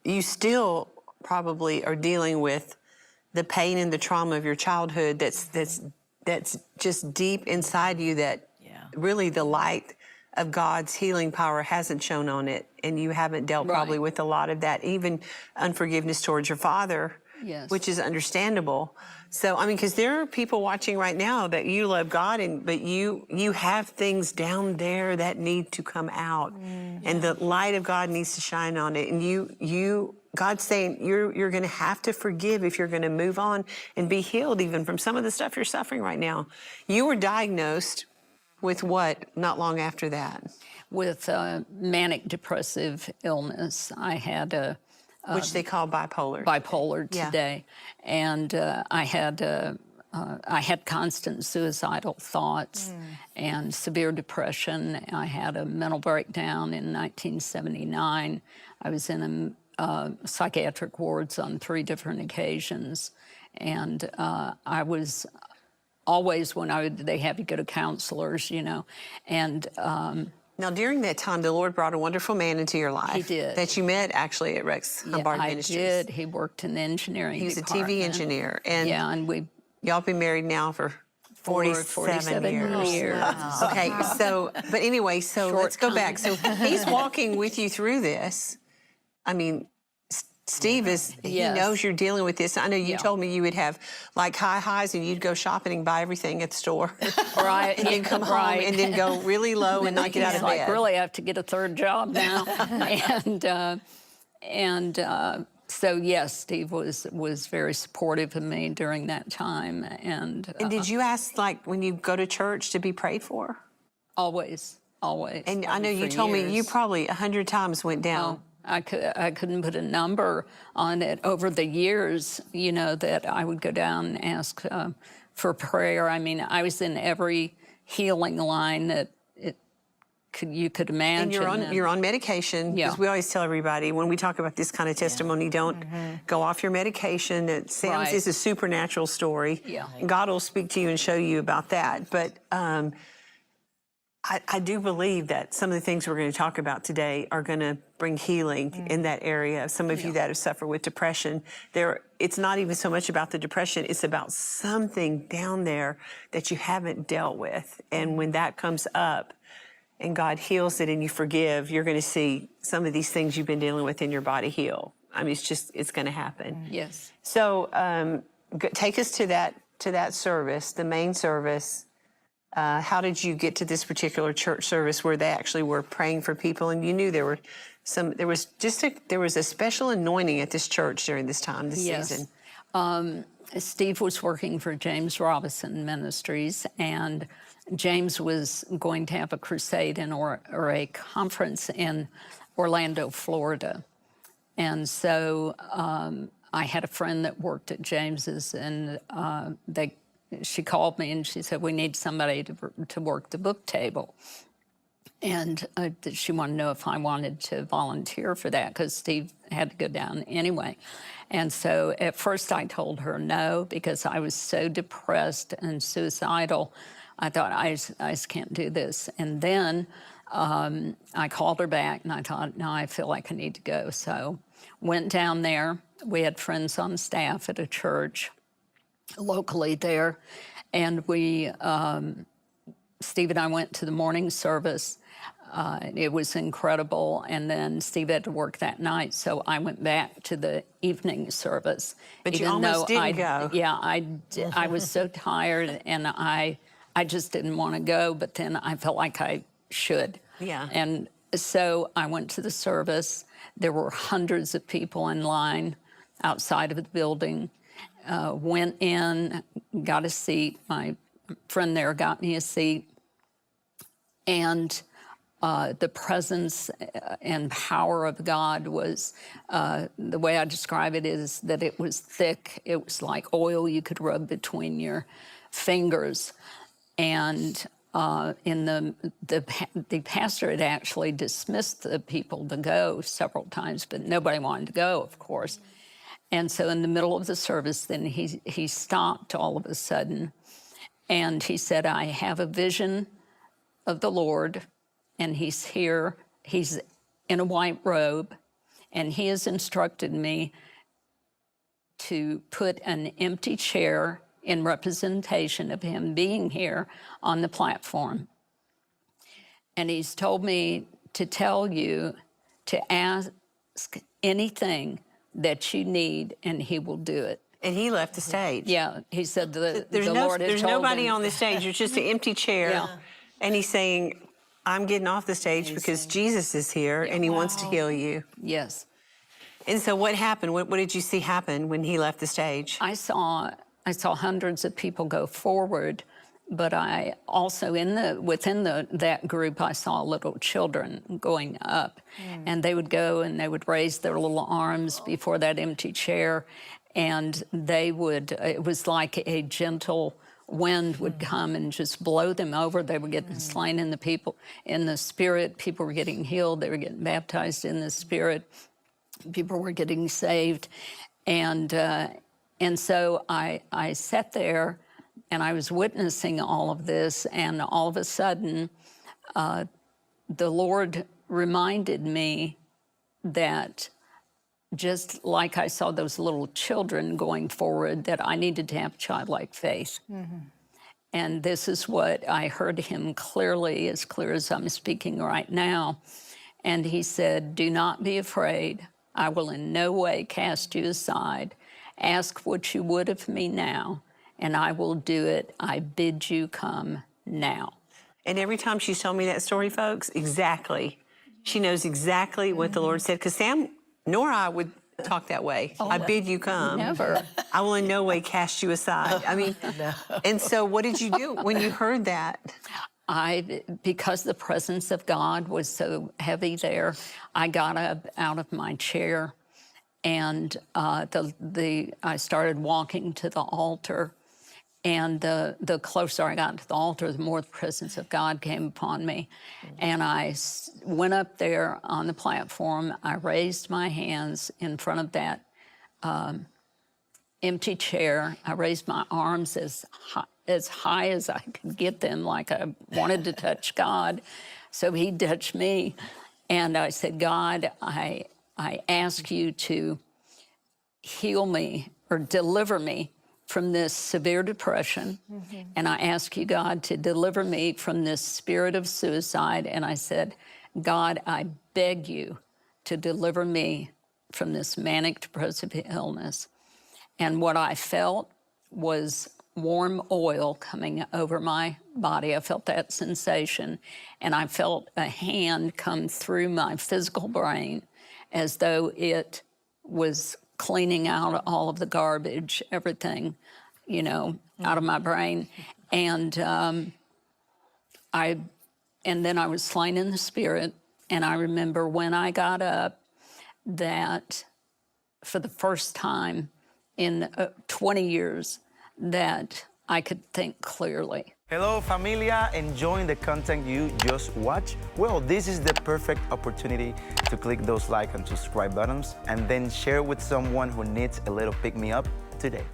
you still probably are dealing with the pain and the trauma of your childhood that's just deep inside you that really the light of God's healing power hasn't shown on it, and you haven't dealt probably with a lot of that, even unforgiveness towards your father, which is understandable. So, I mean, because there are people watching right now that you love God, but you have things down there that need to come out, and the light of God needs to shine on it. And God's saying you're going to have to forgive if you're going to move on and be healed even from some of the stuff you're suffering right now. You were diagnosed with what not long after that? With manic-depressive illness. I had a... which they call bipolar. Bipolar today. And I had constant suicidal thoughts and severe depression. I had a mental breakdown in 1979. I was in psychiatric wards on 3 different occasions. And I was always, they have you go to counselors, you know, and... now, during that time, the Lord brought a wonderful man into your life. He did. That you met, actually, at Rex Humbard Ministries. I did. He worked in the engineering department. He was a TV engineer. And and y'all been married now for 47 years. Wow. Okay, so, but anyway, so let's go back. So he's walking with you through this. I mean, Steve he knows you're dealing with this. I know you told me you would have like high highs and you'd go shopping and buy everything at the store. Right. And then come home and then go really low and not get out of bed. Like, really, I have to get a 3rd job now. So yes, Steve was very supportive of me during that time. And did you ask, like, when you go to church to be prayed for? Always. And I know you told me you probably 100 times went down. I couldn't put a number on it. Over the years, you know, that I would go down and ask for prayer. I mean, I was in every healing line that you could imagine. And you're on medication, because we always tell everybody when we talk about this kind of testimony, don't go off your medication. It sounds it's a supernatural story. God will speak to you and show you about that. But I do believe that some of the things we're going to talk about today are going to bring healing in that area. Some of you that have suffered with depression, it's not even so much about the depression, it's about something down there that you haven't dealt with. And when that comes up and God heals it and you forgive, you're going to see some of these things you've been dealing with in your body heal. I mean, it's going to happen. Yes. So take us to that service, the main service. How did you get to this particular church service where they actually were praying for people, and you knew there was a special anointing at this church during this time, this season? Steve was working for James Robison Ministries, and James was going to have a crusade or a conference in Orlando, Florida. And so I had a friend that worked at James's, and she called me and she said, we need somebody to work the book table. And she wanted to know if I wanted to volunteer for that, because Steve had to go down anyway. And so at first I told her no, because I was so depressed and suicidal. I thought, I just can't do this. And then I called her back and I thought, no, I feel like I need to go. So went down there. We had friends on staff at a church locally there, and Steve and I went to the morning service. It was incredible, and then Steve had to work that night, so I went back to the evening service. But you almost didn't go. Yeah, I was so tired, and I just didn't want to go, but then I felt like I should. Yeah. And so I went to the service. There were hundreds of people in line outside of the building. Went in, got a seat. My friend there got me a seat. And the presence and power of God was, the way I describe it is that it was thick. It was like oil you could rub between your fingers. And the pastor had actually dismissed the people to go several times, but nobody wanted to go, of course. And so in the middle of the service, then he stopped all of a sudden, and he said, I have a vision of the Lord, and he's here. He's in a white robe. And he has instructed me to put an empty chair in representation of him being here on the platform. And he's told me to tell you to ask anything that you need, and he will do it. And he left the stage. Yeah, he said the There's Lord had there's told nobody him. on the stage. There's just an empty chair. Yeah. And he's saying, I'm getting off the stage because Jesus is here and he wants to heal you. Yes. And so what happened? What did you see happen when he left the stage? I saw hundreds of people go forward, but I also within that group I saw little children going up, and they would go and they would raise their little arms before that empty chair, and it was like a gentle wind would come and just blow them over. They were getting slain in the Spirit. People were getting healed. They were getting baptized in the Spirit. People were getting saved, and so I sat there, and I was witnessing all of this, and all of a sudden, the Lord reminded me that just like I saw those little children going forward, that I needed to have childlike faith. And this is what I heard him clearly, as clear as I'm speaking right now. And he said, "Do not be afraid. I will in no way cast you aside. Ask what you would of me now, and I will do it. I bid you come now." And every time she's told me that story, folks, exactly. She knows exactly what the Lord said. Because Sam nor I would talk that way. I bid you come. Never. I will in no way cast you aside. I mean, and so what did you do when you heard that? Because the presence of God was so heavy there, I got up out of my chair, and I started walking to the altar. And the closer I got to the altar, the more the presence of God came upon me. And I went up there on the platform. I raised my hands in front of that empty chair. I raised my arms as high as I could get them, like I wanted to touch God. So he touched me. And I said, "God, I ask you to heal me or deliver me from this severe depression. And I ask you, God, to deliver me from this spirit of suicide." And I said, "God, I beg you to deliver me from this manic-depressive illness." And what I felt was warm oil coming over my body. I felt that sensation, and I felt a hand come through my physical brain as though it was cleaning out all of the garbage, everything, out of my brain. And then I was slain in the Spirit. And I remember when I got up that for the first time in 20 years that I could think clearly. Hello, familia, enjoying the content you just watched? Well, this is the perfect opportunity to click those like and subscribe buttons and then share with someone who needs a little pick-me-up today.